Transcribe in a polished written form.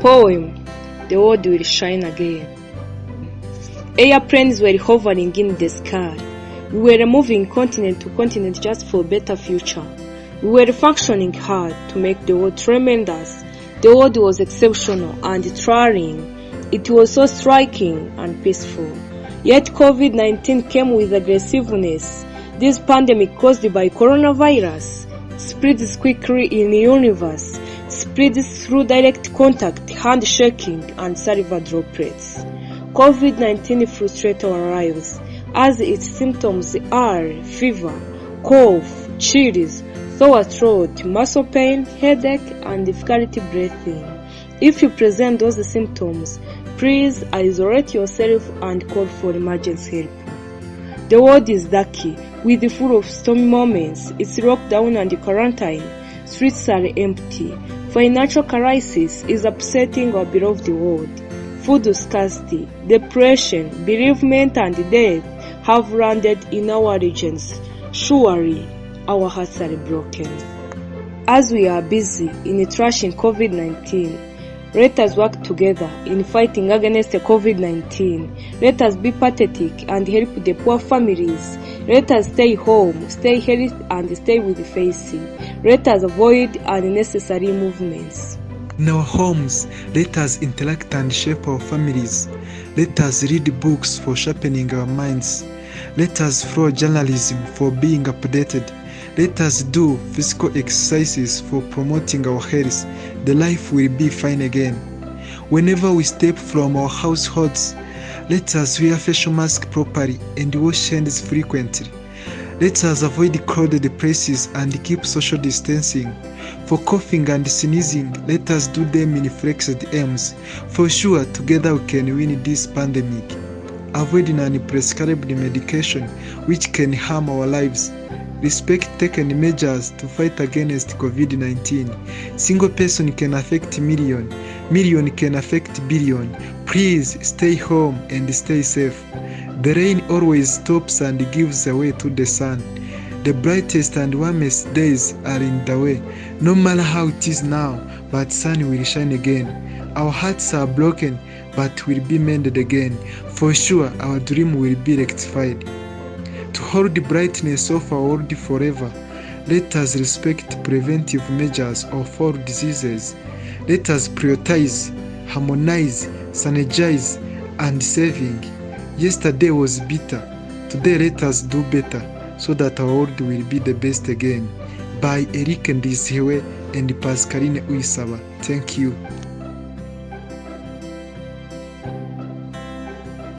Poem: The world will shine again. Airplanes were hovering in the sky. We were moving continent to continent just for a better future. We were functioning hard to make the world tremendous. The world was exceptional and thrilling. It was so striking and peaceful. Yet COVID-19 came with aggressiveness. This pandemic caused by coronavirus spreads quickly in the universe, spreads through direct contact, handshaking, and saliva droplets. COVID-19 frustrates our lives, as its symptoms are fever, cough, chills, sore throat, muscle pain, headache, and difficulty breathing. If you present those symptoms, please isolate yourself and call for emergency help. The world is dark, with full of stormy moments. It's lockdown and quarantine. Streets are empty. Financial crisis is upsetting our beloved world. Food scarcity, depression, bereavement, and death have landed in our regions. Surely, our hearts are broken. As we are busy in trashing COVID-19, let us work together in fighting against COVID-19. Let us be pathetic and help the poor families. Let us stay home, stay healthy, and stay with faith. Let us avoid unnecessary movements. In our homes, let us interact and shape our families. Let us read books for sharpening our minds. Let us follow journalism for being updated. Let us do physical exercises for promoting our health. The life will be fine again. Whenever we step from our households, let us wear facial mask properly and wash hands frequently. Let us avoid crowded places and keep social distancing. For coughing and sneezing, let us do them in flexed aims. For sure, together we can win this pandemic. Avoid unprescribed medication which can harm our lives. Respect taken measures to fight against COVID-19. Single person can affect million. Million can affect billion. Please stay home and stay safe. The rain always stops and gives way to the sun. The brightest and warmest days are in the way. No matter how it is now, but sun will shine again. Our hearts are broken, but will be mended again. For sure, our dream will be rectified. To hold the brightness of our world forever, let us respect preventive measures of all diseases. Let us prioritize, harmonize, synergize, and saving. Yesterday was bitter. Today let us do better, so that our world will be the best again. By Eric Ndizihwe and Pascaline Uisaba. Thank you.